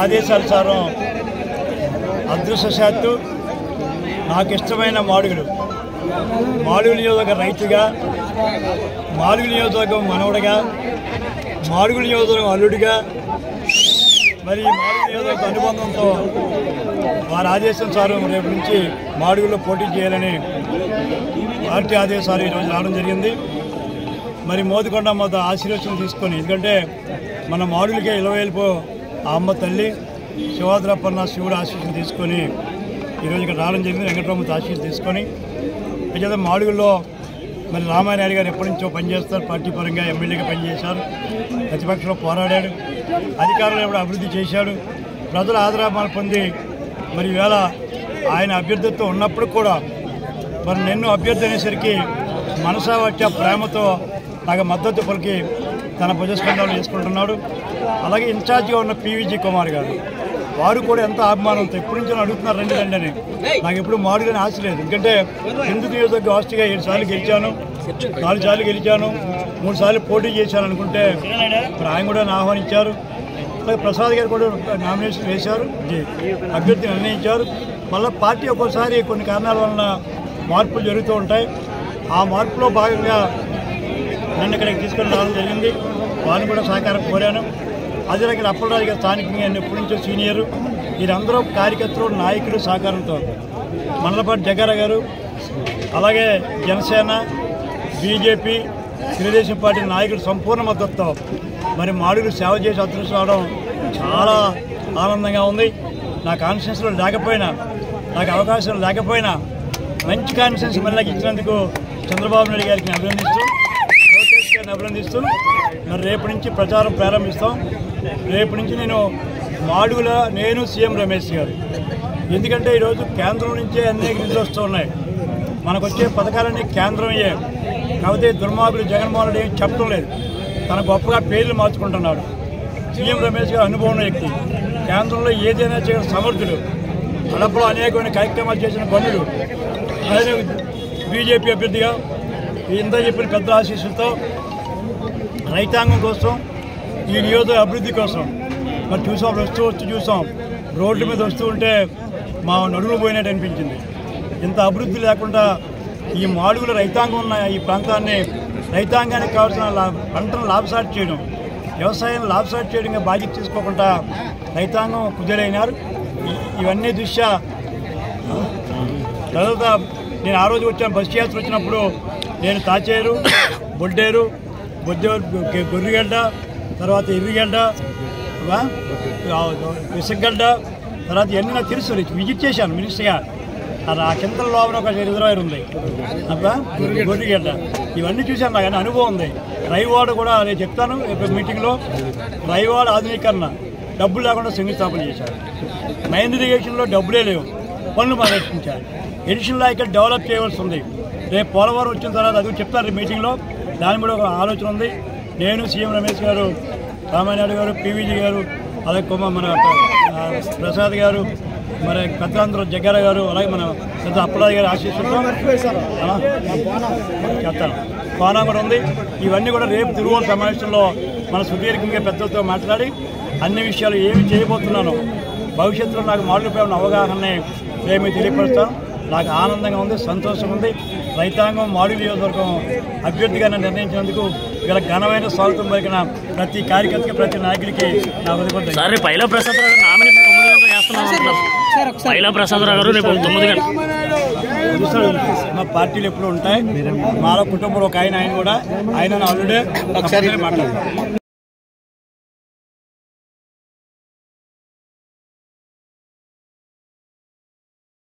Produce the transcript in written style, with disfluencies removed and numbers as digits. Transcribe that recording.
ఆదేశానుసారం అదృష్టశాత్తు నాకు ఇష్టమైన మాడుగులు నియోజకవర్గ రైతుగా, మాడుగుల నియోజకవర్గం మనవడిగా, మాడుగుల నియోజకవర్గం అల్లుడిగా, మరి మాడుగుల నియోజకవర్గ అనుబంధంతో వారి ఆదేశానుసారం రేపు నుంచి మాడుగుల్లో పోటీ చేయాలని పార్టీ ఆదేశాలు ఈరోజు రావడం జరిగింది. మరి మోదికొండ అమ్మ ఆశీర్వచనం తీసుకొని, ఎందుకంటే మన మాడుగులకే ఇలవేల్పో ఆ అమ్మ తల్లి శివాద్రప్పన్న శివుడు ఆశీస్సులు తీసుకొని ఈరోజు ఇక్కడ రావడం జరిగింది. వెంకటరామతో ఆశీస్సులు తీసుకొని అయితే మాడుగుల్లో మరి రామానాయుడు గారు ఎప్పటి నుంచో పనిచేస్తారు, పార్టీ పరంగా ఎమ్మెల్యేగా పనిచేశారు, ప్రతిపక్షంలో పోరాడాడు, అధికారులు ఎప్పుడు అభివృద్ధి చేశాడు, ప్రజల ఆదరాభాలు పొంది మరి ఈవేళ ఆయన అభ్యర్థిత్వం ఉన్నప్పుడు కూడా మరి నిన్ను అభ్యర్థి అనేసరికి మనసా వచ్చే ప్రేమతో నాకు మద్దతు పలికి తన భుజస్కంధాలు చేసుకుంటున్నాడు. అలాగే ఇన్ఛార్జిగా ఉన్న పీవీజీ కుమార్ గారు, వారు కూడా ఎంత అభిమానంతో ఎప్పటి నుంచో అడుగుతున్నారు రండి రండి అని. నాకు ఎప్పుడు మాడుగానే ఆశ లేదు, ఎందుకంటే హిందూ నియోజకవర్గ హాస్టల్గా 7 సార్లు గెలిచాను, 4 సార్లు గెలిచాను, 3 సార్లు పోటీ చేశాను అనుకుంటే మరి ఆయన కూడా ఆహ్వానించారు. అలాగే ప్రసాద్ గారు కూడా నామినేషన్ వేశారు, అభ్యర్థి నిర్ణయించారు. మళ్ళీ పార్టీ ఒక్కోసారి కొన్ని కారణాల వలన మార్పులు జరుగుతూ ఉంటాయి. ఆ మార్పులో భాగంగా నన్ను ఇక్కడికి తీసుకొని రావడం జరిగింది. వారిని కూడా సహకారం కోరాను. అదే రకంగా అప్పలరాజు గారు స్థానికంగా ఎప్పటి నుంచో సీనియరు, వీరందరూ కార్యకర్తలు, నాయకులు సహకారంతో మండలపాటి జగ్గారావు గారు, అలాగే జనసేన, బీజేపీ, తెలుగుదేశం పార్టీ నాయకులు సంపూర్ణ మద్దతుతో మరి మాడుగులు సేవ చేసి అదృష్టం రావడం చాలా ఆనందంగా ఉంది. నా కాన్స్టిట్యూన్సీలో లేకపోయినా, నాకు అవకాశం లేకపోయినా మంచి కాన్స్టిట్యూన్సీ మళ్ళీ ఇచ్చినందుకు చంద్రబాబు నాయుడు గారికి అభినందిస్తూ, లోకేష్ గారిని అభినందిస్తూ మరి రేపు నుంచి ప్రచారం ప్రారంభిస్తాం. రేపు నుంచి నేను సీఎం రమేష్ గారు, ఎందుకంటే ఈరోజు కేంద్రం నుంచే అనేక నిధులు వస్తూ ఉన్నాయి, మనకు వచ్చే పథకాలన్నీ కేంద్రమయ్యే. కాకపోతే దుర్మార్గులు జగన్మోహన్ రెడ్డి ఏం చెప్పడం లేదు, తన గొప్పగా పేర్లు మార్చుకుంటున్నాడు. సీఎం రమేష్ గారు అనుభవం వ్యక్తి, కేంద్రంలో ఏదైనా చేయడం సమర్థుడు, కడపలో అనేకమైన కార్యక్రమాలు చేసిన పనులు. అలాగే బీజేపీ అభ్యర్థిగా ఇంత చెప్పిన పెద్ద ఆశీస్సులతో రైతాంగం కోసం, ఈ నియోజక అభివృద్ధి కోసం మరి చూసాం రోడ్ల మీద వస్తూ ఉంటే మా నడుములు పోయినట్టు అనిపించింది. ఇంత అభివృద్ధి లేకుండా ఈ మాడుగుల రైతాంగం ఉన్న ఈ ప్రాంతాన్ని, రైతాంగానికి కావాల్సిన పంటను లాభసాటి చేయడం, వ్యవసాయం లాభసాటి చేయడంగా బాధ్యత తీసుకోకుండా రైతాంగం కుదేరైనారు. ఇవన్నీ దృష్ట్యా తర్వాత నేను ఆ రోజు వచ్చాను, బస్సు యాత్ర వచ్చినప్పుడు నేను తాచేరు, బొడ్డేరు, గొర్రెగడ్డ, తర్వాత ఎర్రిగడ్డ, విసగడ్డ, తర్వాత ఇవన్నీ నాకు తెలుసు, విజిట్ చేశాను మినిస్టర్గా. ఆ కింద లోపల ఒక రిజర్వాయర్ ఉంది గొర్రెగడ్డ, ఇవన్నీ చూశాను, నాకు అనుభవం ఉంది. రైవాడ కూడా నేను చెప్తాను మీటింగ్లో, రైవాడ ఆధునీకరణ డబ్బులు లేకుండా శంకుస్థాపన చేశారు. మైన్ ఇరిగేషన్లో డబ్బులే లేవు, పనులు మొదలెట్టించారు. ఎడిషనల్ ఇక్కడ డెవలప్ చేయవలసి ఉంది. రేపు పోలవరం వచ్చిన తర్వాత అది చెప్తారు మీటింగ్లో, దాని కూడా ఒక ఆలోచన ఉంది. నేను, సీఎం రమేష్ గారు, రామానాయుడు గారు, పీవీజీ గారు, అలాగే మన ప్రసాద్ గారు, మరి పెద్దలందరూ జగ్గారావు గారు, అలాగే మన పెద్ద అప్పలరాజు గారు ఆశీస్సులతో చెప్తాను. కోనా కూడా ఉంది. ఇవన్నీ కూడా రేపు తిరువోలు సమావేశంలో మన సుదీర్ఘంగా పెద్దలతో మాట్లాడి అన్ని విషయాలు ఏమి చేయబోతున్నానో భవిష్యత్తులో నాకు మాడుగులపై ఉన్న అవగాహనని మేము తెలియపరుస్తాం. నాకు ఆనందంగా ఉంది, సంతోషం ఉంది. రైతాంగం మాడుగుల నియోజకవర్గం అభ్యర్థిగా నిర్ణయించినందుకు ఇలా ఘనమైన స్వాగతం పలికిన ప్రతి కార్యకర్తకి, ప్రతి నాయకుడికి నా హృదయపూర్వక సార్ పైలా ప్రసాద్ రావు నామినేషన్ 9 గంటలకు వేస్తున్నాం. పైలా ప్రసాద్ రావు గారు రేపు 9 గంటలు మా పార్టీలు ఎప్పుడు ఉంటాయి. మాలో కుటుంబంలో ఒక ఆయన కూడా ఆయన ఆల్రెడీ మాట్లాడతారు.